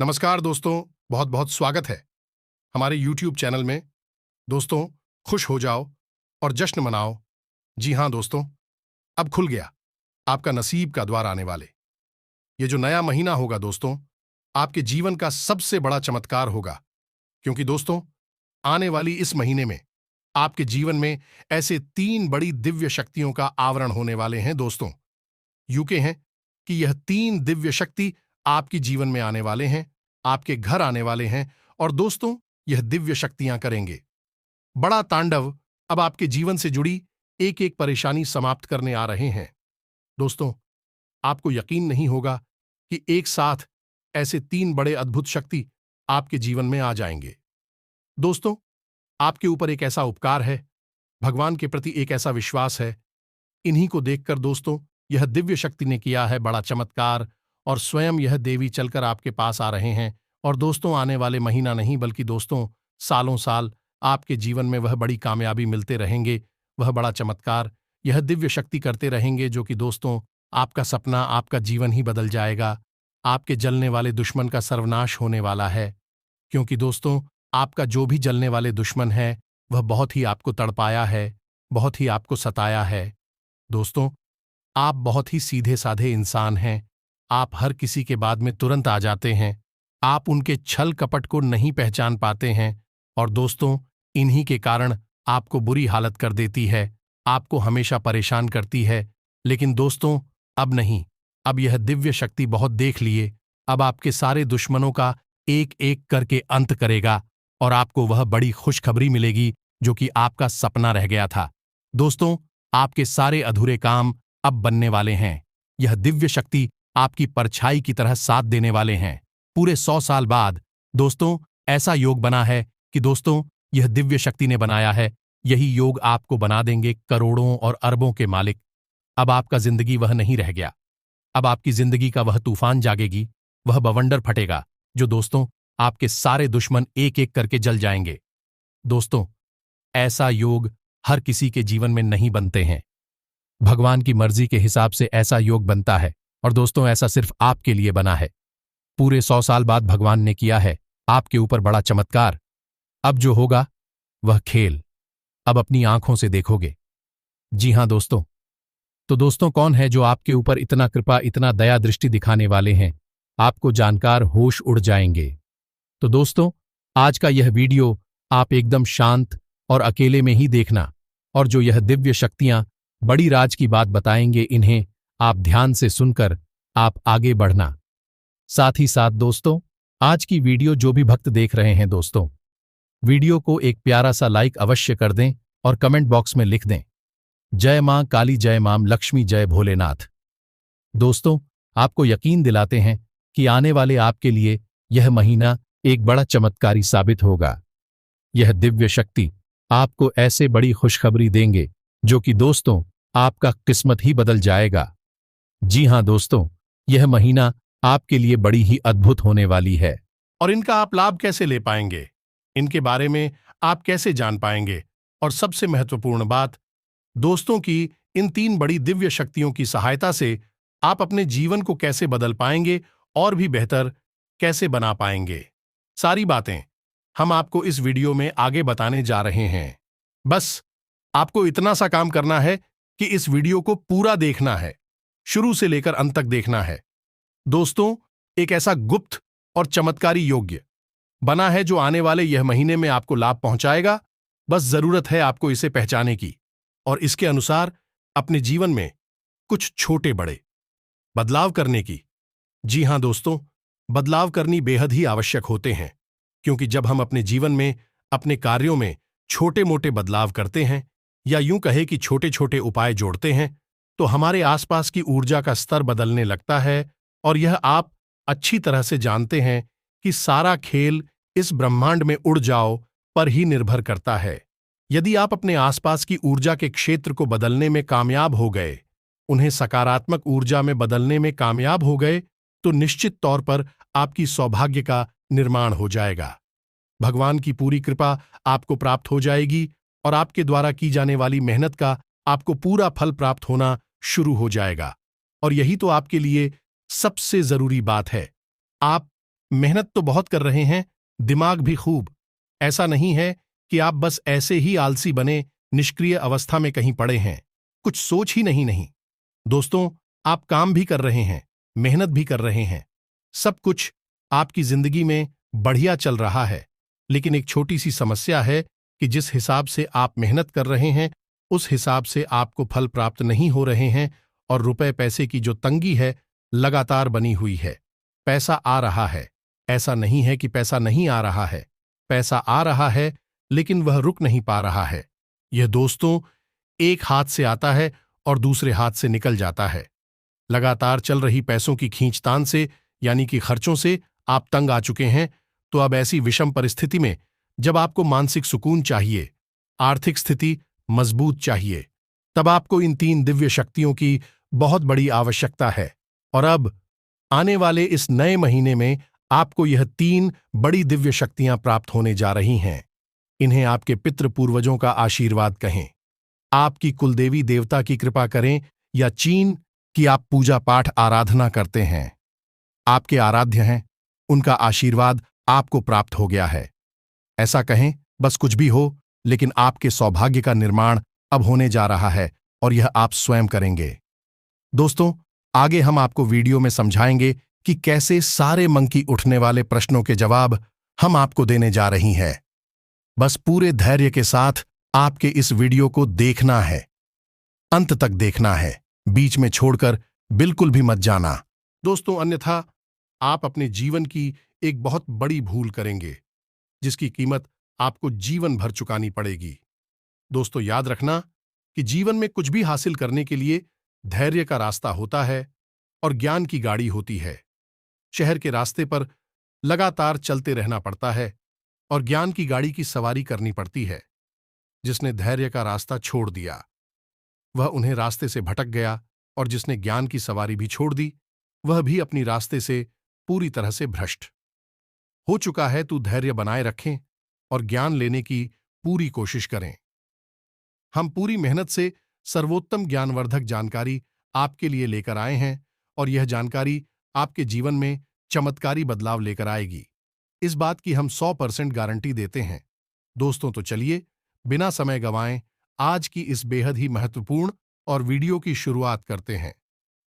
नमस्कार दोस्तों, बहुत बहुत स्वागत है हमारे YouTube चैनल में। दोस्तों, खुश हो जाओ और जश्न मनाओ। जी हाँ दोस्तों, अब खुल गया आपका नसीब का द्वार आने वाले। ये जो नया महीना होगा दोस्तों, आपके जीवन का सबसे बड़ा चमत्कार होगा। क्योंकि दोस्तों, आने वाली इस महीने में आपके जीवन में ऐसे 3 बड़ी दिव्य शक्तियों का आवरण होने वाले हैं दोस्तों। यूं के हैं कि यह 3 दिव्य शक्ति आपके जीवन में आने वाले हैं, आपके घर आने वाले हैं। और दोस्तों, यह दिव्य शक्तियां करेंगे बड़ा तांडव। अब आपके जीवन से जुड़ी एक एक परेशानी समाप्त करने आ रहे हैं दोस्तों। आपको यकीन नहीं होगा कि एक साथ ऐसे 3 बड़े अद्भुत शक्ति आपके जीवन में आ जाएंगे दोस्तों। आपके ऊपर एक ऐसा उपकार है, भगवान के प्रति एक ऐसा विश्वास है। इन्हीं को देखकर दोस्तों, यह दिव्य शक्ति ने किया है बड़ा चमत्कार। और स्वयं यह देवी चलकर आपके पास आ रहे हैं। और दोस्तों, आने वाले महीना नहीं बल्कि दोस्तों सालों साल आपके जीवन में वह बड़ी कामयाबी मिलते रहेंगे, वह बड़ा चमत्कार यह दिव्य शक्ति करते रहेंगे, जो कि दोस्तों आपका सपना, आपका जीवन ही बदल जाएगा। आपके जलने वाले दुश्मन का सर्वनाश होने वाला है। क्योंकि दोस्तों, आपका जो भी जलने वाले दुश्मन है वह बहुत ही आपको तड़पाया है, बहुत ही आपको सताया है। दोस्तों, आप बहुत ही सीधे साधे इंसान हैं। आप हर किसी के बाद में तुरंत आ जाते हैं। आप उनके छल कपट को नहीं पहचान पाते हैं। और दोस्तों, इन्हीं के कारण आपको बुरी हालत कर देती है, आपको हमेशा परेशान करती है। लेकिन दोस्तों, अब नहीं, अब यह दिव्य शक्ति बहुत देख लिए। अब आपके सारे दुश्मनों का एक एक करके अंत करेगा और आपको वह बड़ी खुशखबरी मिलेगी जो कि आपका सपना रह गया था। दोस्तों, आपके सारे अधूरे काम अब बनने वाले हैं। यह दिव्य शक्ति आपकी परछाई की तरह साथ देने वाले हैं। पूरे 100 साल बाद दोस्तों ऐसा योग बना है कि दोस्तों यह दिव्य शक्ति ने बनाया है। यही योग आपको बना देंगे करोड़ों और अरबों के मालिक। अब आपका जिंदगी वह नहीं रह गया। अब आपकी जिंदगी का वह तूफान जागेगी, वह बवंडर फटेगा जो दोस्तों आपके सारे दुश्मन एक एक करके जल जाएंगे। दोस्तों, ऐसा योग हर किसी के जीवन में नहीं बनते हैं। भगवान की मर्जी के हिसाब से ऐसा योग बनता है। और दोस्तों, ऐसा सिर्फ आपके लिए बना है। पूरे 100 साल बाद भगवान ने किया है आपके ऊपर बड़ा चमत्कार। अब जो होगा वह खेल अब अपनी आंखों से देखोगे। जी हां दोस्तों। तो दोस्तों, कौन है जो आपके ऊपर इतना कृपा, इतना दया दृष्टि दिखाने वाले हैं? आपको जानकार होश उड़ जाएंगे। तो दोस्तों, आज का यह वीडियो आप एकदम शांत और अकेले में ही देखना। और जो यह दिव्य शक्तियां बड़ी राज की बात बताएंगे, इन्हें आप ध्यान से सुनकर आप आगे बढ़ना। साथ ही साथ दोस्तों, आज की वीडियो जो भी भक्त देख रहे हैं दोस्तों, वीडियो को एक प्यारा सा लाइक अवश्य कर दें और कमेंट बॉक्स में लिख दें, जय मां काली, जय मां लक्ष्मी, जय भोलेनाथ। दोस्तों, आपको यकीन दिलाते हैं कि आने वाले आपके लिए यह महीना एक बड़ा चमत्कारी साबित होगा। यह दिव्य शक्ति आपको ऐसे बड़ी खुशखबरी देंगे जो कि दोस्तों आपका किस्मत ही बदल जाएगा। जी हां दोस्तों, यह महीना आपके लिए बड़ी ही अद्भुत होने वाली है। और इनका आप लाभ कैसे ले पाएंगे, इनके बारे में आप कैसे जान पाएंगे? और सबसे महत्वपूर्ण बात दोस्तों की इन 3 बड़ी दिव्य शक्तियों की सहायता से आप अपने जीवन को कैसे बदल पाएंगे और भी बेहतर कैसे बना पाएंगे, सारी बातें हम आपको इस वीडियो में आगे बताने जा रहे हैं। बस आपको इतना सा काम करना है कि इस वीडियो को पूरा देखना है, शुरू से लेकर अंत तक देखना है। दोस्तों, एक ऐसा गुप्त और चमत्कारी योग्य बना है जो आने वाले यह महीने में आपको लाभ पहुंचाएगा। बस जरूरत है आपको इसे पहचाने की और इसके अनुसार अपने जीवन में कुछ छोटे बड़े बदलाव करने की। जी हां दोस्तों, बदलाव करनी बेहद ही आवश्यक होते हैं। क्योंकि जब हम अपने जीवन में, अपने कार्यों में छोटे मोटे बदलाव करते हैं, या यूं कहे कि छोटे छोटे उपाय जोड़ते हैं, तो हमारे आसपास की ऊर्जा का स्तर बदलने लगता है। और यह आप अच्छी तरह से जानते हैं कि सारा खेल इस ब्रह्मांड में उड़ जाओ पर ही निर्भर करता है। यदि आप अपने आसपास की ऊर्जा के क्षेत्र को बदलने में कामयाब हो गए, उन्हें सकारात्मक ऊर्जा में बदलने में कामयाब हो गए, तो निश्चित तौर पर आपकी सौभाग्य का निर्माण हो जाएगा। भगवान की पूरी कृपा आपको प्राप्त हो जाएगी और आपके द्वारा की जाने वाली मेहनत का आपको पूरा फल प्राप्त होना शुरू हो जाएगा। और यही तो आपके लिए सबसे जरूरी बात है। आप मेहनत तो बहुत कर रहे हैं, दिमाग भी खूब। ऐसा नहीं है कि आप बस ऐसे ही आलसी बने निष्क्रिय अवस्था में कहीं पड़े हैं, कुछ सोच ही नहीं। दोस्तों, आप काम भी कर रहे हैं, मेहनत भी कर रहे हैं, सब कुछ आपकी जिंदगी में बढ़िया चल रहा है। लेकिन एक छोटी सी समस्या है कि जिस हिसाब से आप मेहनत कर रहे हैं उस हिसाब से आपको फल प्राप्त नहीं हो रहे हैं और रुपए पैसे की जो तंगी है लगातार बनी हुई है। पैसा आ रहा है, ऐसा नहीं है कि पैसा नहीं आ रहा है, पैसा आ रहा है लेकिन वह रुक नहीं पा रहा है। यह दोस्तों एक हाथ से आता है और दूसरे हाथ से निकल जाता है। लगातार चल रही पैसों की खींचतान से यानी कि खर्चों से आप तंग आ चुके हैं। तो अब ऐसी विषम परिस्थिति में जब आपको मानसिक सुकून चाहिए, आर्थिक स्थिति मजबूत चाहिए, तब आपको इन 3 दिव्य शक्तियों की बहुत बड़ी आवश्यकता है। और अब आने वाले इस नए महीने में आपको यह 3 बड़ी दिव्य शक्तियां प्राप्त होने जा रही हैं। इन्हें आपके पितृ पूर्वजों का आशीर्वाद कहें, आपकी कुलदेवी देवता की कृपा करें या चीन की आप पूजा पाठ आराधना करते हैं, आपके आराध्य हैं, उनका आशीर्वाद आपको प्राप्त हो गया है। ऐसा कहें, बस कुछ भी हो, लेकिन आपके सौभाग्य का निर्माण अब होने जा रहा है और यह आप स्वयं करेंगे। दोस्तों, आगे हम आपको वीडियो में समझाएंगे कि कैसे सारे मंकी उठने वाले प्रश्नों के जवाब हम आपको देने जा रही हैं। बस पूरे धैर्य के साथ आपके इस वीडियो को देखना है, अंत तक देखना है, बीच में छोड़कर बिल्कुल भी मत जाना। दोस्तों, अन्यथा आप अपने जीवन की एक बहुत बड़ी भूल करेंगे जिसकी कीमत आपको जीवन भर चुकानी पड़ेगी। दोस्तों, याद रखना कि जीवन में कुछ भी हासिल करने के लिए धैर्य का रास्ता होता है और ज्ञान की गाड़ी होती है। शहर के रास्ते पर लगातार चलते रहना पड़ता है और ज्ञान की गाड़ी की सवारी करनी पड़ती है। जिसने धैर्य का रास्ता छोड़ दिया वह उन्हें रास्ते से भटक गया और जिसने ज्ञान की सवारी भी छोड़ दी वह भी अपनी रास्ते से पूरी तरह से भ्रष्ट हो चुका है। तू धैर्य बनाए रखें और ज्ञान लेने की पूरी कोशिश करें। हम पूरी मेहनत से सर्वोत्तम ज्ञानवर्धक जानकारी आपके लिए लेकर आए हैं और यह जानकारी आपके जीवन में चमत्कारी बदलाव लेकर आएगी। इस बात की हम 100% गारंटी देते हैं। दोस्तों, तो चलिए बिना समय गंवाएं आज की इस बेहद ही महत्वपूर्ण और वीडियो की शुरुआत करते हैं।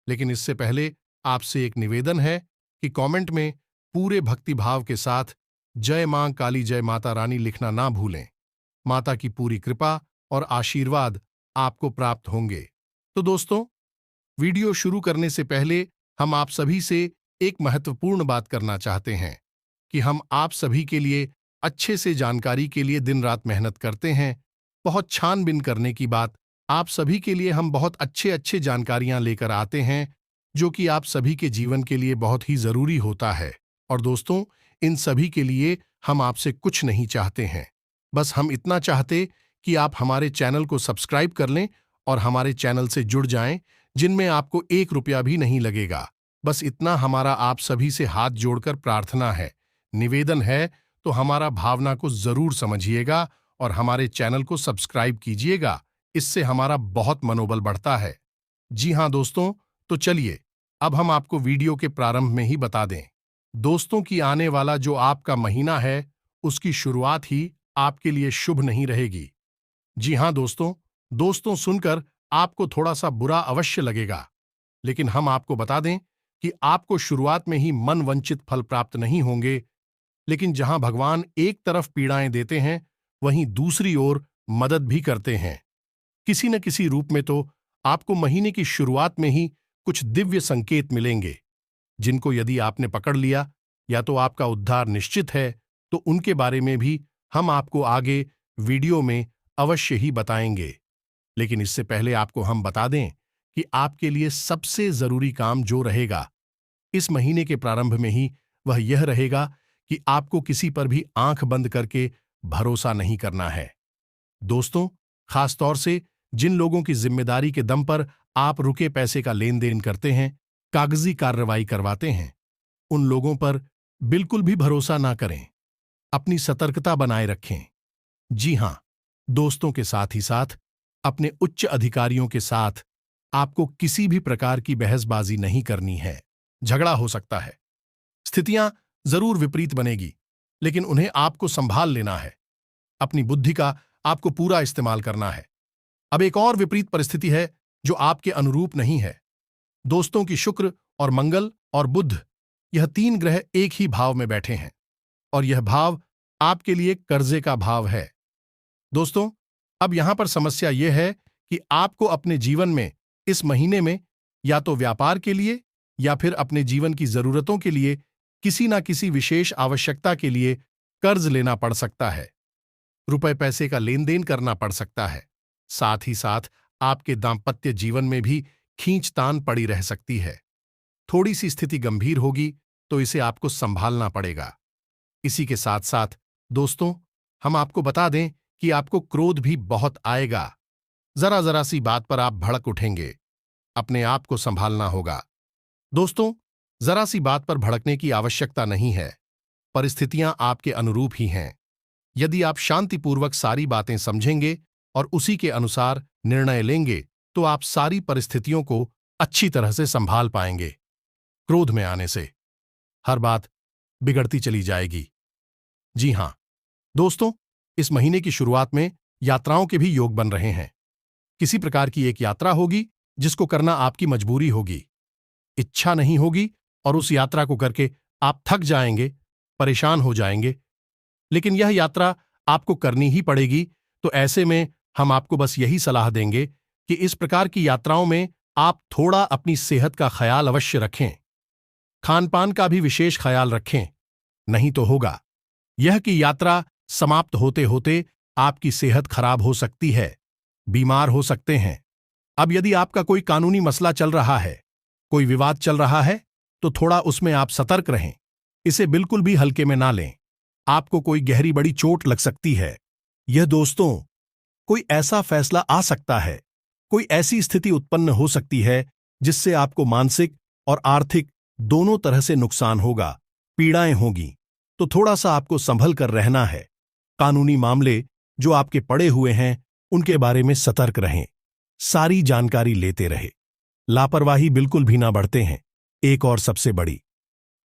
लेकिन इससे पहले आपसे एक निवेदन है कि कमेंट में पूरे भक्तिभाव के साथ जय मां काली, जय माता रानी लिखना ना भूलें। माता की पूरी कृपा और आशीर्वाद आपको प्राप्त होंगे। तो दोस्तों, वीडियो शुरू करने से पहले हम आप सभी से एक महत्वपूर्ण बात करना चाहते हैं कि हम आप सभी के लिए अच्छे से जानकारी के लिए दिन रात मेहनत करते हैं। बहुत छानबीन करने की बात, आप सभी के लिए हम बहुत अच्छे जानकारियां लेकर आते हैं जो कि आप सभी के जीवन के लिए बहुत ही जरूरी होता है। और दोस्तों, इन सभी के लिए हम आपसे कुछ नहीं चाहते हैं, बस हम इतना चाहते कि आप हमारे चैनल को सब्सक्राइब कर लें और हमारे चैनल से जुड़ जाएं, जिनमें आपको 1 रुपया भी नहीं लगेगा। बस इतना हमारा आप सभी से हाथ जोड़कर प्रार्थना है, निवेदन है। तो हमारा भावना को जरूर समझिएगा और हमारे चैनल को सब्सक्राइब कीजिएगा, इससे हमारा बहुत मनोबल बढ़ता है। जी हां दोस्तों, तो चलिए अब हम आपको वीडियो के प्रारंभ में ही बता दें दोस्तों कि आने वाला जो आपका महीना है उसकी शुरुआत ही आपके लिए शुभ नहीं रहेगी। जी हां दोस्तों, सुनकर आपको थोड़ा सा बुरा अवश्य लगेगा, लेकिन हम आपको बता दें कि आपको शुरुआत में ही मन वंचित फल प्राप्त नहीं होंगे। लेकिन जहां भगवान एक तरफ पीड़ाएं देते हैं वहीं दूसरी ओर मदद भी करते हैं। किसी न किसी रूप में तो आपको महीने की शुरुआत में ही कुछ दिव्य संकेत मिलेंगे, जिनको यदि आपने पकड़ लिया या तो आपका उद्धार निश्चित है। तो उनके बारे में भी हम आपको आगे वीडियो में अवश्य ही बताएंगे। लेकिन इससे पहले आपको हम बता दें कि आपके लिए सबसे जरूरी काम जो रहेगा इस महीने के प्रारंभ में ही, वह यह रहेगा कि आपको किसी पर भी आंख बंद करके भरोसा नहीं करना है। दोस्तों, खासतौर से जिन लोगों की जिम्मेदारी के दम पर आप रुके पैसे का लेन देन करते हैं, कागजी कार्रवाई करवाते हैं, उन लोगों पर बिल्कुल भी भरोसा ना करें। अपनी सतर्कता बनाए रखें। जी हां दोस्तों, के साथ ही साथ अपने उच्च अधिकारियों के साथ आपको किसी भी प्रकार की बहसबाजी नहीं करनी है। झगड़ा हो सकता है, स्थितियां जरूर विपरीत बनेगी, लेकिन उन्हें आपको संभाल लेना है। अपनी बुद्धि का आपको पूरा इस्तेमाल करना है। अब एक और विपरीत परिस्थिति है जो आपके अनुरूप नहीं है। दोस्तों की शुक्र और मंगल और बुध, यह 3 ग्रह एक ही भाव में बैठे हैं, और यह भाव आपके लिए कर्जे का भाव है। दोस्तों, अब यहां पर समस्या यह है कि आपको अपने जीवन में इस महीने में या तो व्यापार के लिए या फिर अपने जीवन की जरूरतों के लिए किसी ना किसी विशेष आवश्यकता के लिए कर्ज लेना पड़ सकता है। रुपए पैसे का लेन देन करना पड़ सकता है। साथ ही साथ आपके दांपत्य जीवन में भी खींचतान पड़ी रह सकती है। थोड़ी सी स्थिति गंभीर होगी तो इसे आपको संभालना पड़ेगा। इसी के साथ साथ दोस्तों, हम आपको बता दें कि आपको क्रोध भी बहुत आएगा। जरा जरा सी बात पर आप भड़क उठेंगे। अपने आप को संभालना होगा। दोस्तों, जरा सी बात पर भड़कने की आवश्यकता नहीं है। परिस्थितियां आपके अनुरूप ही हैं। यदि आप शांतिपूर्वक सारी बातें समझेंगे और उसी के अनुसार निर्णय लेंगे तो आप सारी परिस्थितियों को अच्छी तरह से संभाल पाएंगे। क्रोध में आने से हर बात बिगड़ती चली जाएगी। जी हां दोस्तों, इस महीने की शुरुआत में यात्राओं के भी योग बन रहे हैं। किसी प्रकार की एक यात्रा होगी जिसको करना आपकी मजबूरी होगी। इच्छा नहीं होगी और उस यात्रा को करके आप थक जाएंगे, परेशान हो जाएंगे, लेकिन यह यात्रा आपको करनी ही पड़ेगी। तो ऐसे में हम आपको बस यही सलाह देंगे कि इस प्रकार की यात्राओं में आप थोड़ा अपनी सेहत का ख्याल अवश्य रखें। खान पान का भी विशेष ख्याल रखें, नहीं तो होगा यह कि यात्रा समाप्त होते होते आपकी सेहत खराब हो सकती है, बीमार हो सकते हैं। अब यदि आपका कोई कानूनी मसला चल रहा है, कोई विवाद चल रहा है, तो थोड़ा उसमें आप सतर्क रहें। इसे बिल्कुल भी हल्के में ना लें। आपको कोई गहरी बड़ी चोट लग सकती है। यह दोस्तों, कोई ऐसा फैसला आ सकता है, कोई ऐसी स्थिति उत्पन्न हो सकती है जिससे आपको मानसिक और आर्थिक दोनों तरह से नुकसान होगा, पीड़ाएं होंगी। तो थोड़ा सा आपको संभल कर रहना है। कानूनी मामले जो आपके पड़े हुए हैं उनके बारे में सतर्क रहें, सारी जानकारी लेते रहे, लापरवाही बिल्कुल भी ना बढ़ते हैं। एक और सबसे बड़ी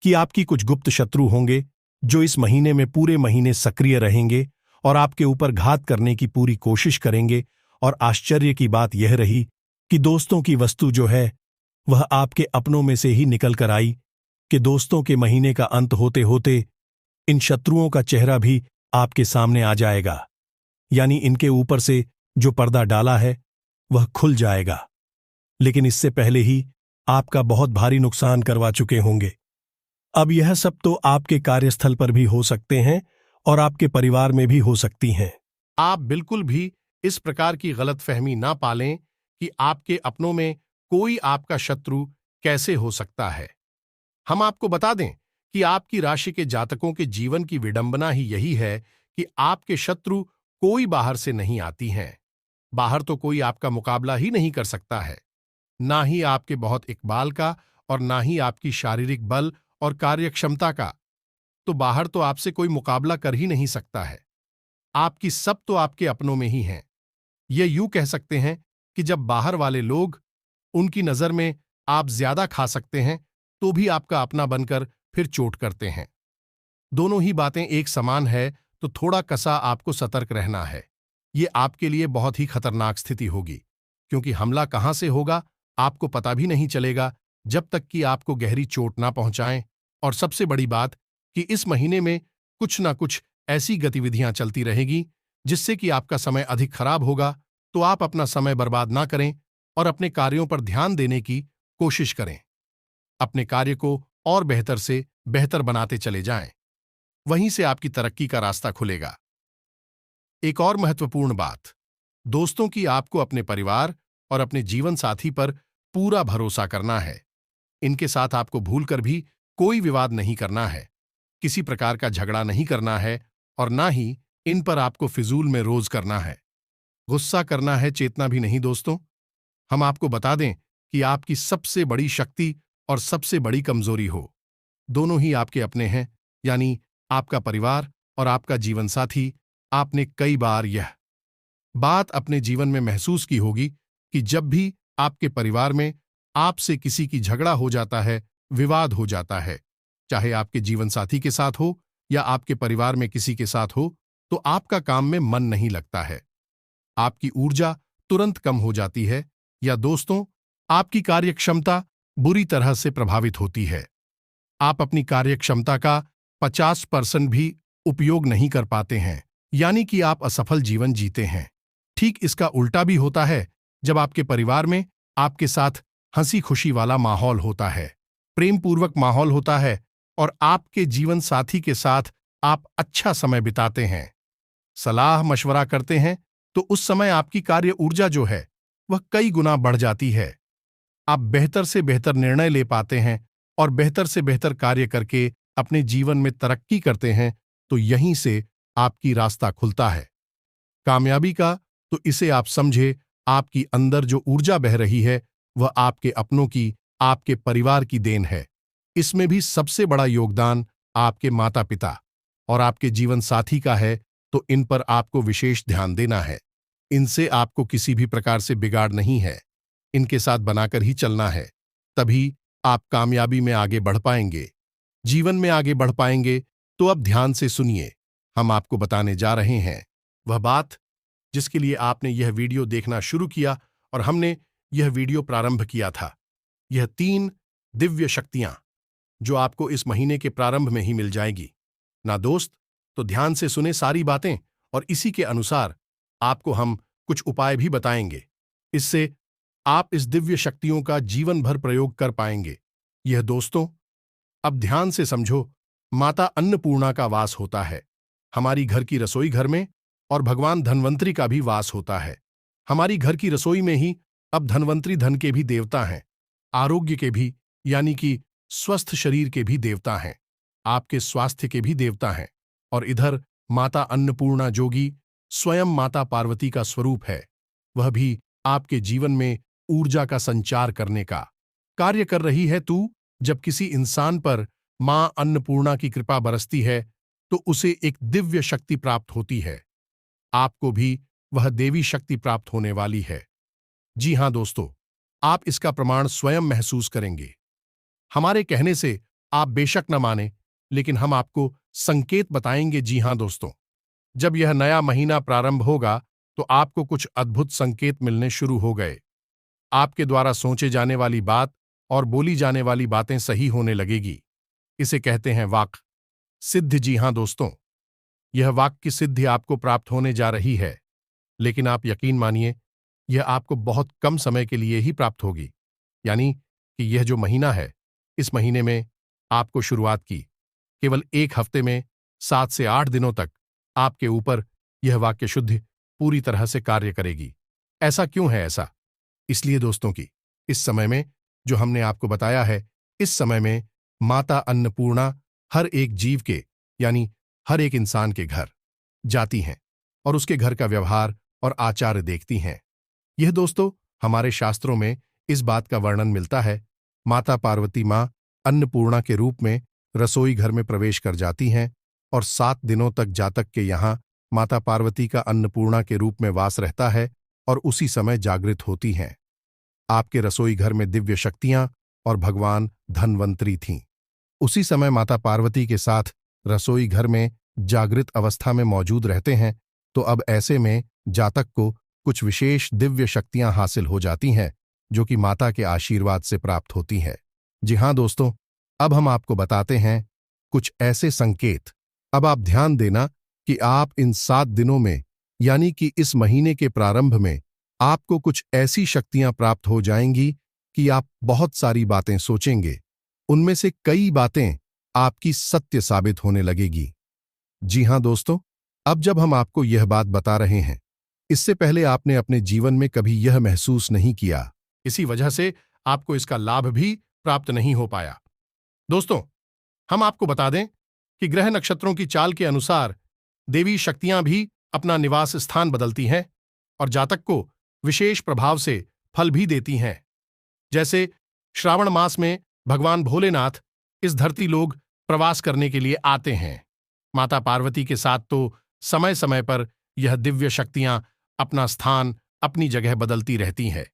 कि आपकी कुछ गुप्त शत्रु होंगे जो इस महीने में पूरे महीने सक्रिय रहेंगे और आपके ऊपर घात करने की पूरी कोशिश करेंगे। और आश्चर्य की बात यह रही कि दोस्तों की वस्तु जो है वह आपके अपनों में से ही निकल कर आई कि दोस्तों के महीने का अंत होते होते इन शत्रुओं का चेहरा भी आपके सामने आ जाएगा। यानी इनके ऊपर से जो पर्दा डाला है वह खुल जाएगा, लेकिन इससे पहले ही आपका बहुत भारी नुकसान करवा चुके होंगे। अब यह सब तो आपके कार्यस्थल पर भी हो सकते हैं और आपके परिवार में भी हो सकती हैं। आप बिल्कुल भी इस प्रकार की गलतफहमी ना पालें कि आपके अपनों में कोई आपका शत्रु कैसे हो सकता है। हम आपको बता दें कि आपकी राशि के जातकों के जीवन की विडंबना ही यही है कि आपके शत्रु कोई बाहर से नहीं आती हैं। बाहर तो कोई आपका मुकाबला ही नहीं कर सकता है, ना ही आपके बहुत इकबाल का और ना ही आपकी शारीरिक बल और कार्यक्षमता का। तो बाहर तो आपसे कोई मुकाबला कर ही नहीं सकता है। आपकी सब तो आपके अपनों में ही हैं। ये यूं कह सकते हैं कि जब बाहर वाले लोग उनकी नजर में आप ज्यादा खा सकते हैं तो भी आपका अपना बनकर फिर चोट करते हैं। दोनों ही बातें एक समान है, तो थोड़ा कसा आपको सतर्क रहना है। ये आपके लिए बहुत ही खतरनाक स्थिति होगी, क्योंकि हमला कहां से होगा आपको पता भी नहीं चलेगा जब तक कि आपको गहरी चोट ना पहुंचाएं। और सबसे बड़ी बात कि इस महीने में कुछ ना कुछ ऐसी गतिविधियां चलती रहेगी जिससे कि आपका समय अधिक खराब होगा। तो आप अपना समय बर्बाद ना करें और अपने कार्यों पर ध्यान देने की कोशिश करें। अपने कार्य को और बेहतर से बेहतर बनाते चले जाएं। वहीं से आपकी तरक्की का रास्ता खुलेगा। एक और महत्वपूर्ण बात, दोस्तों की आपको अपने परिवार और अपने जीवन साथी पर पूरा भरोसा करना है। इनके साथ आपको भूलकर भी कोई विवाद नहीं करना है, किसी प्रकार का झगड़ा नहीं करना है और ना ही इन पर आपको फिजूल में रोज करना है। गुस्सा करना है, चेतना भी नहीं। दोस्तों, हम आपको बता दें कि आपकी सबसे बड़ी शक्ति और सबसे बड़ी कमजोरी हो, दोनों ही आपके अपने हैं, यानी आपका परिवार और आपका जीवन साथी। आपने कई बार यह बात अपने जीवन में महसूस की होगी कि जब भी आपके परिवार में आपसे किसी की झगड़ा हो जाता है, विवाद हो जाता है, चाहे आपके जीवन साथी के साथ हो या आपके परिवार में किसी के साथ हो, तो आपका काम में मन नहीं लगता है। आपकी ऊर्जा तुरंत कम हो जाती है, या दोस्तों, आपकी कार्यक्षमता बुरी तरह से प्रभावित होती है। आप अपनी कार्यक्षमता का 50% भी उपयोग नहीं कर पाते हैं, यानी कि आप असफल जीवन जीते हैं। ठीक इसका उल्टा भी होता है जब आपके परिवार में आपके साथ हंसी खुशी वाला माहौल होता है, प्रेम पूर्वक माहौल होता है और आपके जीवन साथी के साथ आप अच्छा समय बिताते हैं, सलाह मशवरा करते हैं, तो उस समय आपकी कार्य ऊर्जा जो है वह कई गुना बढ़ जाती है। आप बेहतर से बेहतर निर्णय ले पाते हैं और बेहतर से बेहतर कार्य करके अपने जीवन में तरक्की करते हैं, तो यहीं से आपकी रास्ता खुलता है कामयाबी का। तो इसे आप समझे, आपकी अंदर जो ऊर्जा बह रही है वह आपके अपनों की, आपके परिवार की देन है। इसमें भी सबसे बड़ा योगदान आपके माता पिता और आपके जीवन साथी का है, तो इन पर आपको विशेष ध्यान देना है। इनसे आपको किसी भी प्रकार से बिगाड़ नहीं है, इनके साथ बनाकर ही चलना है, तभी आप कामयाबी में आगे बढ़ पाएंगे, जीवन में आगे बढ़ पाएंगे। तो अब ध्यान से सुनिए, हम आपको बताने जा रहे हैं वह बात जिसके लिए आपने यह वीडियो देखना शुरू किया और हमने यह वीडियो प्रारंभ किया था। यह 3 दिव्य शक्तियां जो आपको इस महीने के प्रारंभ में ही मिल जाएगी ना दोस्त। तो ध्यान से सुने सारी बातें और इसी के अनुसार आपको हम कुछ उपाय भी बताएंगे। इससे आप इस दिव्य शक्तियों का जीवन भर प्रयोग कर पाएंगे। यह दोस्तों, अब ध्यान से समझो, माता अन्नपूर्णा का वास होता है हमारी घर की रसोई घर में, और भगवान धन्वंतरी का भी वास होता है हमारी घर की रसोई में ही। अब धन्वंतरी धन के भी देवता हैं, आरोग्य के भी, यानी कि स्वस्थ शरीर के भी देवता हैं, आपके स्वास्थ्य के भी देवता हैं। और इधर माता अन्नपूर्णा जोगी स्वयं माता पार्वती का स्वरूप है, वह भी आपके जीवन में ऊर्जा का संचार करने का कार्य कर रही है। जब किसी इंसान पर मां अन्नपूर्णा की कृपा बरसती है तो उसे एक दिव्य शक्ति प्राप्त होती है, आपको भी वह देवी शक्ति प्राप्त होने वाली है। जी हां दोस्तों, आप इसका प्रमाण स्वयं महसूस करेंगे। हमारे कहने से आप बेशक न माने, लेकिन हम आपको संकेत बताएंगे। जी हां दोस्तों, जब यह नया महीना प्रारंभ होगा तो आपको कुछ अद्भुत संकेत मिलने शुरू हो गए। आपके द्वारा सोचे जाने वाली बात और बोली जाने वाली बातें सही होने लगेगी। इसे कहते हैं वाक् सिद्धि। जी हां दोस्तों, यह वाक् की सिद्धि आपको प्राप्त होने जा रही है, लेकिन आप यकीन मानिए, यह आपको बहुत कम समय के लिए ही प्राप्त होगी। यानी कि यह जो महीना है, इस महीने में आपको शुरुआत की केवल 1 हफ्ते में 7 से 8 दिनों तक आपके ऊपर यह वाक्य शुद्धि पूरी तरह से कार्य करेगी। ऐसा क्यों है? ऐसा इसलिए दोस्तों कि इस समय में जो हमने आपको बताया है, इस समय में माता अन्नपूर्णा हर एक जीव के, यानी हर एक इंसान के घर जाती हैं और उसके घर का व्यवहार और आचार देखती हैं। यह दोस्तों, हमारे शास्त्रों में इस बात का वर्णन मिलता है। माता पार्वती मां अन्नपूर्णा के रूप में रसोई घर में प्रवेश कर जाती हैं और 7 दिनों तक जातक के यहाँ माता पार्वती का अन्नपूर्णा के रूप में वास रहता है और उसी समय जागृत होती हैं। आपके रसोई घर में दिव्य शक्तियां और भगवान धन्वंतरी थीं। उसी समय माता पार्वती के साथ रसोई घर में जागृत अवस्था में मौजूद रहते हैं, तो अब ऐसे में जातक को कुछ विशेष दिव्य शक्तियां हासिल हो जाती हैं, जो कि माता के आशीर्वाद से प्राप्त होती हैं। जी हां दोस्तों, अब हम आपको बताते हैं कुछ ऐसे संकेत। अब आप ध्यान देना कि आप इन 7 दिनों में, यानी कि इस महीने के प्रारंभ में, आपको कुछ ऐसी शक्तियां प्राप्त हो जाएंगी कि आप बहुत सारी बातें सोचेंगे, उनमें से कई बातें आपकी सत्य साबित होने लगेगी। जी हां दोस्तों, अब जब हम आपको यह बात बता रहे हैं, इससे पहले आपने अपने जीवन में कभी यह महसूस नहीं किया, इसी वजह से आपको इसका लाभ भी प्राप्त नहीं हो पाया। दोस्तों, हम आपको बता दें कि ग्रह नक्षत्रों की चाल के अनुसार देवी शक्तियां भी अपना निवास स्थान बदलती हैं और जातक को विशेष प्रभाव से फल भी देती हैं। जैसे श्रावण मास में भगवान भोलेनाथ इस धरती लोग प्रवास करने के लिए आते हैं। माता पार्वती के साथ तो समय समय पर यह दिव्य शक्तियां अपना स्थान, अपनी जगह बदलती रहती हैं।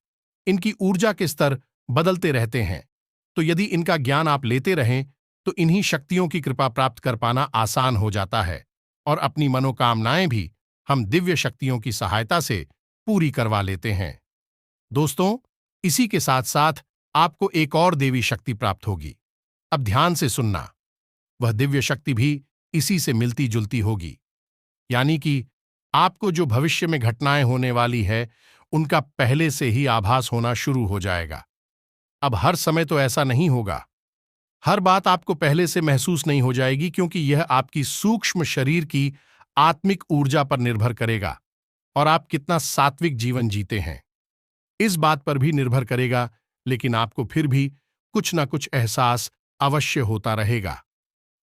इनकी ऊर्जा के स्तर बदलते रहते हैं, तो यदि इनका ज्ञान आप लेते रहें तो इन्हीं शक्तियों की कृपा प्राप्त कर पाना आसान हो जाता है और अपनी मनोकामनाएं भी हम दिव्य शक्तियों की सहायता से पूरी करवा लेते हैं। दोस्तों, इसी के साथ साथ आपको एक और देवी शक्ति प्राप्त होगी। अब ध्यान से सुनना, वह दिव्य शक्ति भी इसी से मिलती जुलती होगी। यानी कि आपको जो भविष्य में घटनाएं होने वाली है उनका पहले से ही आभास होना शुरू हो जाएगा। अब हर समय तो ऐसा नहीं होगा, हर बात आपको पहले से महसूस नहीं हो जाएगी, क्योंकि यह आपकी सूक्ष्म शरीर की आत्मिक ऊर्जा पर निर्भर करेगा और आप कितना सात्विक जीवन जीते हैं इस बात पर भी निर्भर करेगा। लेकिन आपको फिर भी कुछ ना कुछ एहसास अवश्य होता रहेगा।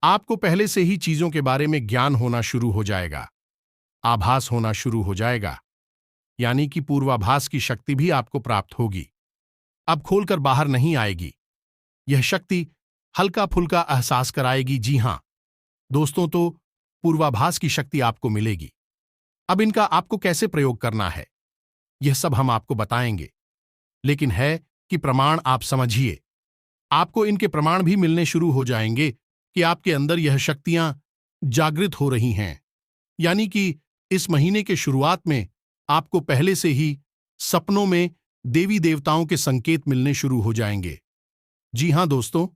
आपको पहले से ही चीजों के बारे में ज्ञान होना शुरू हो जाएगा, आभास होना शुरू हो जाएगा, यानी कि पूर्वाभास की शक्ति भी आपको प्राप्त होगी। अब खोलकर बाहर नहीं आएगी, यह शक्ति हल्का फुल्का एहसास कराएगी। जी हां दोस्तों, तो पूर्वाभास की शक्ति आपको मिलेगी। अब इनका आपको कैसे प्रयोग करना है यह सब हम आपको बताएंगे, लेकिन है कि प्रमाण आप समझिए। आपको इनके प्रमाण भी मिलने शुरू हो जाएंगे कि आपके अंदर यह शक्तियां जागृत हो रही हैं। यानी कि इस महीने के शुरुआत में आपको पहले से ही सपनों में देवी देवताओं के संकेत मिलने शुरू हो जाएंगे। जी हां दोस्तों,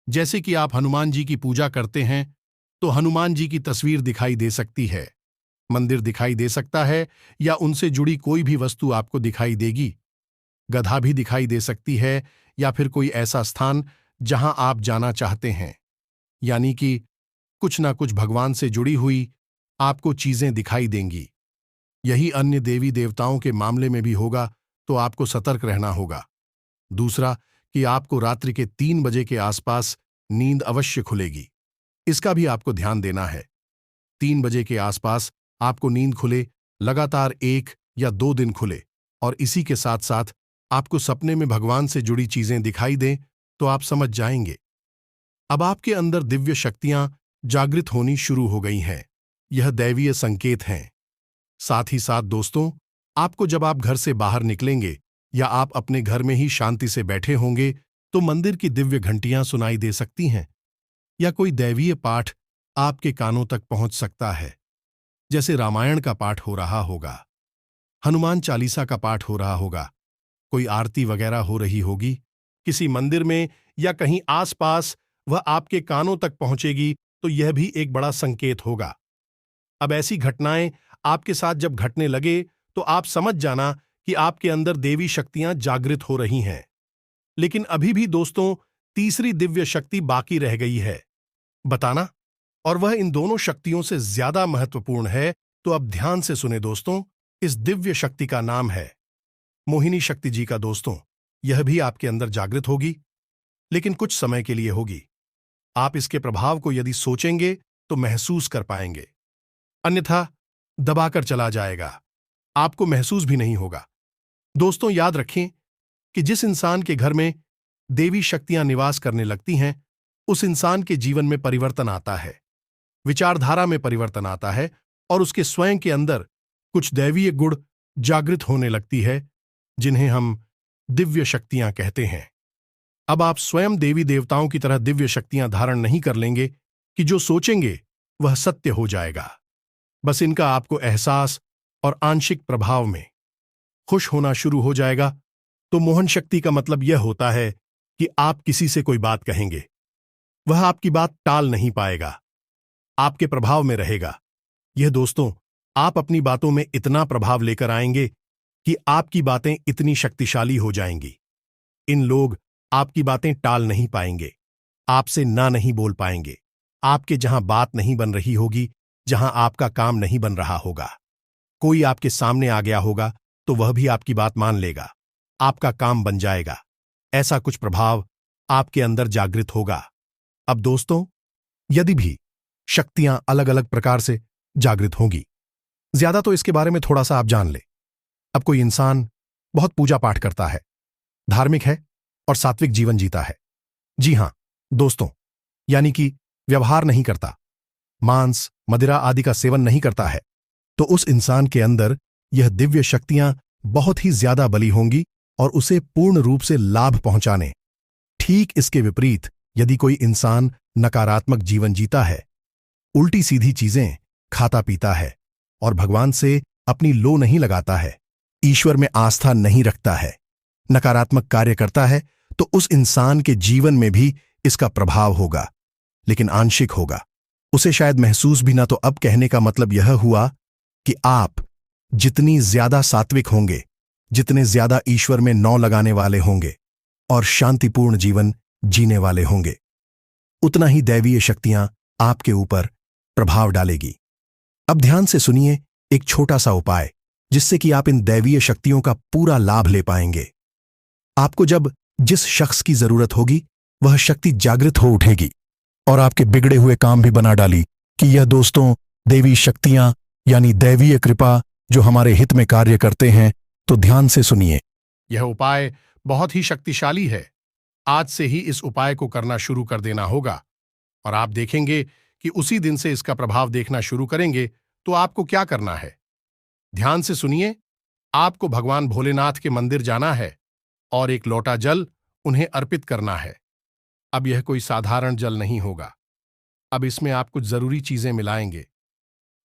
जैसे कि आप हनुमान जी की पूजा करते हैं तो हनुमान जी की तस्वीर दिखाई दे सकती है, मंदिर दिखाई दे सकता है, या उनसे जुड़ी कोई भी वस्तु आपको दिखाई देगी। गधा भी दिखाई दे सकती है, या फिर कोई ऐसा स्थान जहां आप जाना चाहते हैं। यानी कि कुछ ना कुछ भगवान से जुड़ी हुई आपको चीजें दिखाई देंगी। यही अन्य देवी देवताओं के मामले में भी होगा, तो आपको सतर्क रहना होगा। दूसरा कि आपको रात्रि के 3 बजे के आसपास नींद अवश्य खुलेगी, इसका भी आपको ध्यान देना है। 3 बजे के आसपास आपको नींद खुले, लगातार 1 या 2 दिन खुले, और इसी के साथ साथ आपको सपने में भगवान से जुड़ी चीजें दिखाई दें, तो आप समझ जाएंगे अब आपके अंदर दिव्य शक्तियां जागृत होनी शुरू हो गई हैं। यह दैवीय संकेत हैं। साथ ही साथ दोस्तों, आपको जब आप घर से बाहर निकलेंगे या आप अपने घर में ही शांति से बैठे होंगे तो मंदिर की दिव्य घंटियां सुनाई दे सकती हैं, या कोई दैवीय पाठ आपके कानों तक पहुंच सकता है। जैसे रामायण का पाठ हो रहा होगा, हनुमान चालीसा का पाठ हो रहा होगा, कोई आरती वगैरह हो रही होगी किसी मंदिर में या कहीं आसपास, वह आपके कानों तक पहुंचेगी, तो यह भी एक बड़ा संकेत होगा। अब ऐसी घटनाएं आपके साथ जब घटने लगे तो आप समझ जाना कि आपके अंदर देवी शक्तियां जागृत हो रही हैं। लेकिन अभी भी दोस्तों, तीसरी दिव्य शक्ति बाकी रह गई है बताना, और वह इन दोनों शक्तियों से ज्यादा महत्वपूर्ण है। तो अब ध्यान से सुने दोस्तों, इस दिव्य शक्ति का नाम है मोहिनी शक्ति जी का। दोस्तों, यह भी आपके अंदर जागृत होगी, लेकिन कुछ समय के लिए होगी। आप इसके प्रभाव को यदि सोचेंगे तो महसूस कर पाएंगे, अन्यथा दबाकर चला जाएगा, आपको महसूस भी नहीं होगा। दोस्तों, याद रखें कि जिस इंसान के घर में देवी शक्तियां निवास करने लगती हैं, उस इंसान के जीवन में परिवर्तन आता है, विचारधारा में परिवर्तन आता है, और उसके स्वयं के अंदर कुछ दैवीय गुण जागृत होने लगती है, जिन्हें हम दिव्य शक्तियां कहते हैं। अब आप स्वयं देवी देवताओं की तरह दिव्य शक्तियां धारण नहीं कर लेंगे कि जो सोचेंगे वह सत्य हो जाएगा। बस इनका आपको एहसास और आंशिक प्रभाव में खुश होना शुरू हो जाएगा। तो मोहन शक्ति का मतलब यह होता है कि आप किसी से कोई बात कहेंगे, वह आपकी बात टाल नहीं पाएगा, आपके प्रभाव में रहेगा। यह दोस्तों, आप अपनी बातों में इतना प्रभाव लेकर आएंगे कि आपकी बातें इतनी शक्तिशाली हो जाएंगी, इन लोग आपकी बातें टाल नहीं पाएंगे, आपसे ना नहीं बोल पाएंगे। आपके जहां बात नहीं बन रही होगी, जहां आपका काम नहीं बन रहा होगा, कोई आपके सामने आ गया होगा तो वह भी आपकी बात मान लेगा, आपका काम बन जाएगा। ऐसा कुछ प्रभाव आपके अंदर जागृत होगा। अब दोस्तों, यदि भी शक्तियां अलग अलग प्रकार से जागृत होंगी, ज्यादा तो इसके बारे में थोड़ा सा आप जान ले। अब कोई इंसान बहुत पूजा पाठ करता है, धार्मिक है और सात्विक जीवन जीता है। जी हां दोस्तों, यानी कि व्यवहार नहीं करता, मांस मदिरा आदि का सेवन नहीं करता है, तो उस इंसान के अंदर यह दिव्य शक्तियां बहुत ही ज्यादा बली होंगी और उसे पूर्ण रूप से लाभ पहुंचाने। ठीक इसके विपरीत, यदि कोई इंसान नकारात्मक जीवन जीता है, उल्टी सीधी चीजें खाता पीता है और भगवान से अपनी लो नहीं लगाता है, ईश्वर में आस्था नहीं रखता है, नकारात्मक कार्य करता है, तो उस इंसान के जीवन में भी इसका प्रभाव होगा, लेकिन आंशिक होगा। उसे शायद महसूस भी ना। तो अब कहने का मतलब यह हुआ कि आप जितनी ज्यादा सात्विक होंगे, जितने ज्यादा ईश्वर में नौ लगाने वाले होंगे और शांतिपूर्ण जीवन जीने वाले होंगे, उतना ही दैवीय शक्तियां आपके ऊपर प्रभाव डालेगी। अब ध्यान से सुनिए एक छोटा सा उपाय, जिससे कि आप इन दैवीय शक्तियों का पूरा लाभ ले पाएंगे। आपको जब जिस शख्स की जरूरत होगी, वह शक्ति जागृत हो उठेगी और आपके बिगड़े हुए काम भी बना डाली कि यह दोस्तों देवी शक्तियां यानी दैवीय कृपा जो हमारे हित में कार्य करते हैं। तो ध्यान से सुनिए। यह उपाय बहुत ही शक्तिशाली है। आज से ही इस उपाय को करना शुरू कर देना होगा और आप देखेंगे कि उसी दिन से इसका प्रभाव देखना शुरू करेंगे। तो आपको क्या करना है, ध्यान से सुनिए। आपको भगवान भोलेनाथ के मंदिर जाना है और एक लोटा जल उन्हें अर्पित करना है। अब यह कोई साधारण जल नहीं होगा। अब इसमें आप कुछ जरूरी चीजें मिलाएंगे।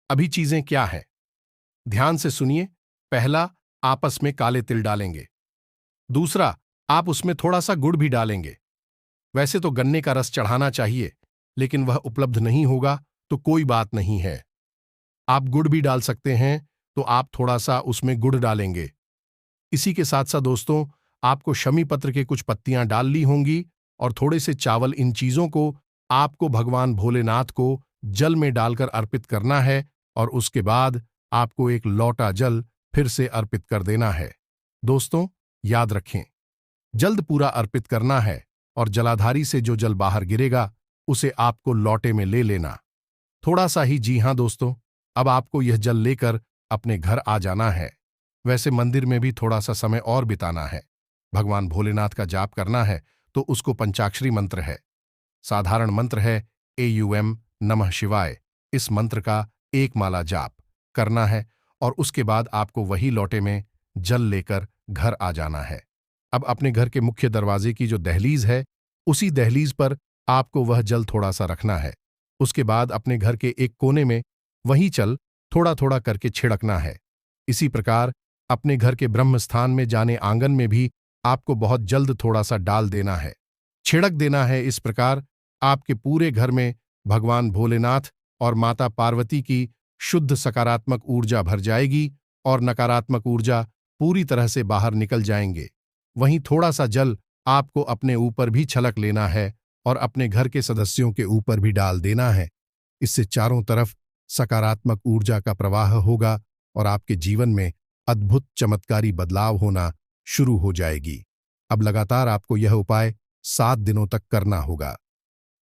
अभी चीजें क्या हैं, ध्यान से सुनिए। पहला, आपस में काले तिल डालेंगे। दूसरा, आप उसमें थोड़ा सा गुड़ भी डालेंगे। वैसे तो गन्ने का रस चढ़ाना चाहिए, लेकिन वह उपलब्ध नहीं होगा तो कोई बात नहीं है, आप गुड़ भी डाल सकते हैं। तो आप थोड़ा सा उसमें गुड़ डालेंगे। इसी के साथ साथ दोस्तों, आपको शमी पत्र के कुछ पत्तियां डाल ली होंगी और थोड़े से चावल। इन चीजों को आपको भगवान भोलेनाथ को जल में डालकर अर्पित करना है और उसके बाद आपको एक लोटा जल फिर से अर्पित कर देना है। दोस्तों याद रखें, जल्द पूरा अर्पित करना है और जलाधारी से जो जल बाहर गिरेगा उसे आपको लोटे में ले लेना। थोड़ा सा ही, जी हां दोस्तों, अब आपको यह जल लेकर अपने घर आ जाना है। वैसे मंदिर में भी थोड़ा सा समय और बिताना है। भगवान भोलेनाथ का जाप करना है तो उसको पंचाक्षरी मंत्र है, साधारण मंत्र है एयूएम नमः शिवाय। इस मंत्र का एक माला जाप करना है और उसके बाद आपको वही लोटे में जल लेकर घर आ जाना है। अब अपने घर के मुख्य दरवाजे की जो दहलीज है, उसी दहलीज पर आपको वह जल थोड़ा सा रखना है। उसके बाद अपने घर के एक कोने में वही जल थोड़ा थोड़ा करके छिड़कना है। इसी प्रकार अपने घर के ब्रह्म स्थान में जाने आंगन में भी आपको बहुत जल्द थोड़ा सा डाल देना है, छिड़क देना है। इस प्रकार आपके पूरे घर में भगवान भोलेनाथ और माता पार्वती की शुद्ध सकारात्मक ऊर्जा भर जाएगी और नकारात्मक ऊर्जा पूरी तरह से बाहर निकल जाएंगे। वहीं थोड़ा सा जल आपको अपने ऊपर भी छलक लेना है और अपने घर के सदस्यों के ऊपर भी डाल देना है। इससे चारों तरफ सकारात्मक ऊर्जा का प्रवाह होगा और आपके जीवन में अद्भुत चमत्कारी बदलाव होना शुरू हो जाएगी। अब लगातार आपको यह उपाय 7 दिनों तक करना होगा।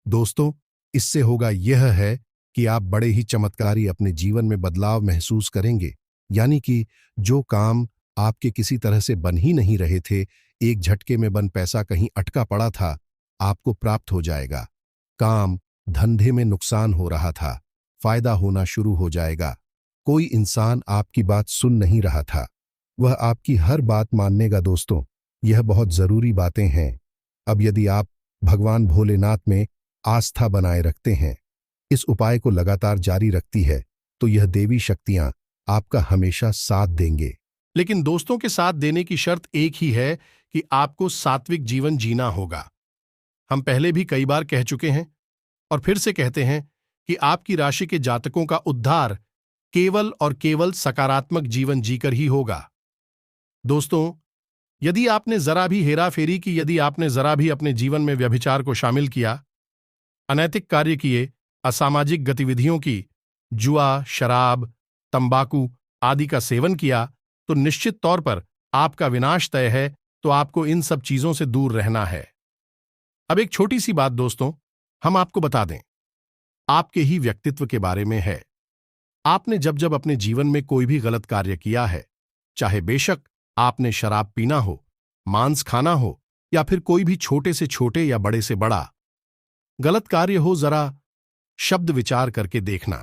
दोस्तों, इससे होगा यह है कि आप बड़े ही चमत्कारी अपने जीवन में बदलाव महसूस करेंगे। यानी कि जो काम आपके किसी तरह से बन ही नहीं रहे थे, एक झटके में बन पैसा कहीं अटका पड़ा था, आपको प्राप्त हो जाएगा। काम धंधे में नुकसान हो रहा था, फायदा होना शुरू हो जाएगा। कोई इंसान आपकी बात सुन नहीं रहा था, वह आपकी हर बात मानेगा। दोस्तों, यह बहुत जरूरी बातें हैं। अब यदि आप भगवान भोलेनाथ में आस्था बनाए रखते हैं, इस उपाय को लगातार जारी रखती है, तो यह देवी शक्तियां आपका हमेशा साथ देंगे। लेकिन दोस्तों के साथ देने की शर्त एक ही है कि आपको सात्विक जीवन जीना होगा। हम पहले भी कई बार कह चुके हैं और फिर से कहते हैं कि आपकी राशि के जातकों का उद्धार केवल और केवल सकारात्मक जीवन जीकर ही होगा। दोस्तों, यदि आपने जरा भी हेराफेरी की, यदि आपने जरा भी अपने जीवन में व्यभिचार को शामिल किया, अनैतिक कार्य किए, असामाजिक गतिविधियों की, जुआ, शराब, तंबाकू आदि का सेवन किया, तो निश्चित तौर पर आपका विनाश तय है। तो आपको इन सब चीजों से दूर रहना है। अब एक छोटी सी बात दोस्तों, हम आपको बता दें, आपके ही व्यक्तित्व के बारे में है। आपने जब जब अपने जीवन में कोई भी गलत कार्य किया है, चाहे बेशक आपने शराब पीना हो, मांस खाना हो या फिर कोई भी छोटे से छोटे या बड़े से बड़ा गलत कार्य हो, जरा शब्द विचार करके देखना,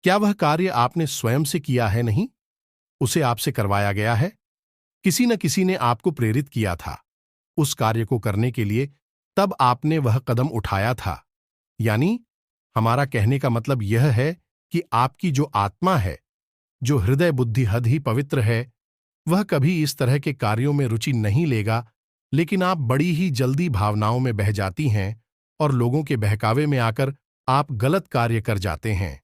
क्या वह कार्य आपने स्वयं से किया है? नहीं, उसे आपसे करवाया गया है। किसी न किसी ने आपको प्रेरित किया था उस कार्य को करने के लिए, तब आपने वह कदम उठाया था। यानी हमारा कहने का मतलब यह है कि आपकी जो आत्मा है, जो हृदय बुद्धि हद ही पवित्र है, वह कभी इस तरह के कार्यों में रुचि नहीं लेगा, लेकिन आप बड़ी ही जल्दी भावनाओं में बह जाती हैं और लोगों के बहकावे में आकर आप गलत कार्य कर जाते हैं।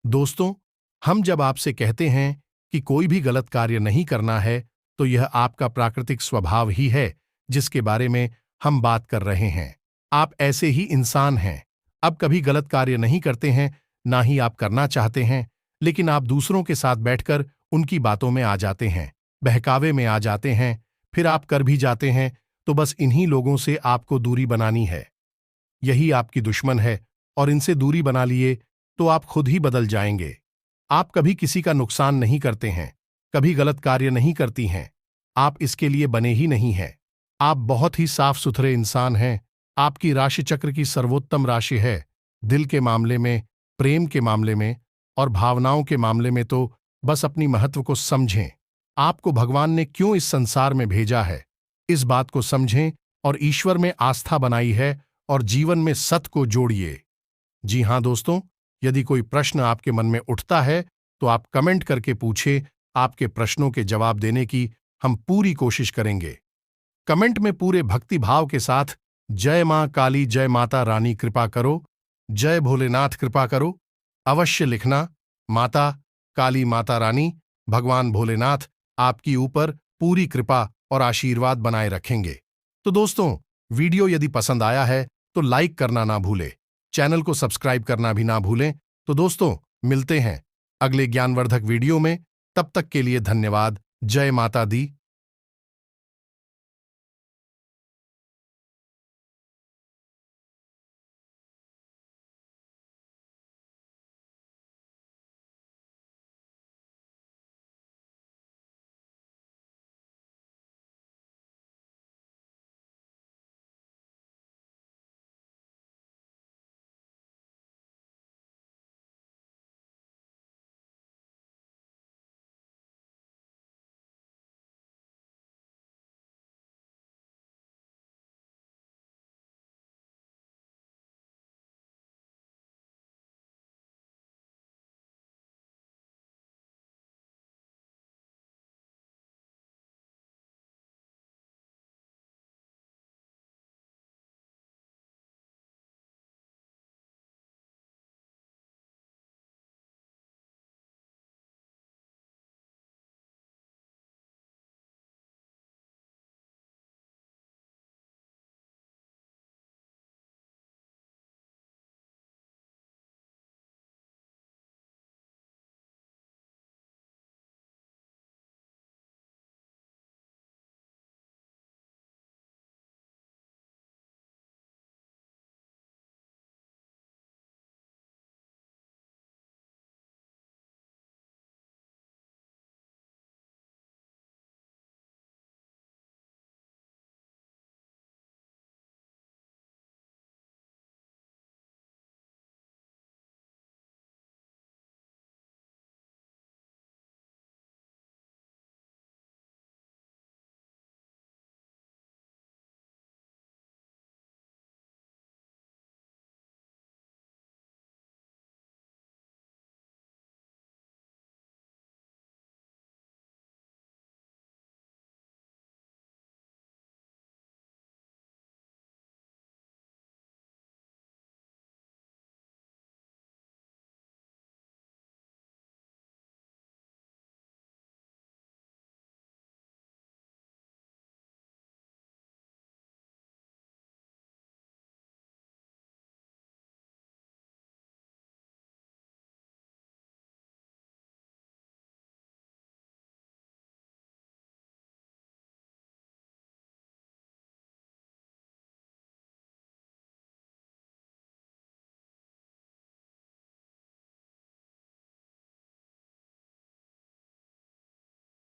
दोस्तों, हम जब आपसे कहते हैं कि कोई भी गलत कार्य नहीं करना है, तो यह आपका प्राकृतिक स्वभाव ही है जिसके बारे में हम बात कर रहे हैं। आप ऐसे ही इंसान हैं। अब कभी गलत कार्य नहीं करते हैं, ना ही आप करना चाहते हैं, लेकिन आप दूसरों के साथ बैठकर उनकी बातों में आ जाते हैं, बहकावे में आ जाते हैं, फिर आप कर भी जाते हैं। तो बस इन्हीं लोगों से आपको दूरी बनानी है। यही आपकी दुश्मन है और इनसे दूरी बना लिए तो आप खुद ही बदल जाएंगे। आप कभी किसी का नुकसान नहीं करते हैं, कभी गलत कार्य नहीं करती हैं। आप इसके लिए बने ही नहीं हैं। आप बहुत ही साफ सुथरे इंसान हैं। आपकी राशि चक्र की सर्वोत्तम राशि है। दिल के मामले में, प्रेम के मामले में और भावनाओं के मामले में तो बस अपनी महत्व को समझें। आपको भगवान ने क्यों इस संसार में भेजा है, इस बात को समझें और ईश्वर में आस्था बनाई है और जीवन में सत्य को जोड़िए। जी हां दोस्तों, यदि कोई प्रश्न आपके मन में उठता है तो आप कमेंट करके पूछे। आपके प्रश्नों के जवाब देने की हम पूरी कोशिश करेंगे। कमेंट में पूरे भक्ति भाव के साथ जय मां काली, जय माता रानी कृपा करो, जय भोलेनाथ कृपा करो अवश्य लिखना। माता काली, माता रानी, भगवान भोलेनाथ आपकी ऊपर पूरी कृपा और आशीर्वाद बनाए रखेंगे। तो दोस्तों, वीडियो यदि पसंद आया है तो लाइक करना ना भूलें, चैनल को सब्सक्राइब करना भी ना भूलें। तो दोस्तों, मिलते हैं अगले ज्ञानवर्धक वीडियो में। तब तक के लिए धन्यवाद। जय माता दी।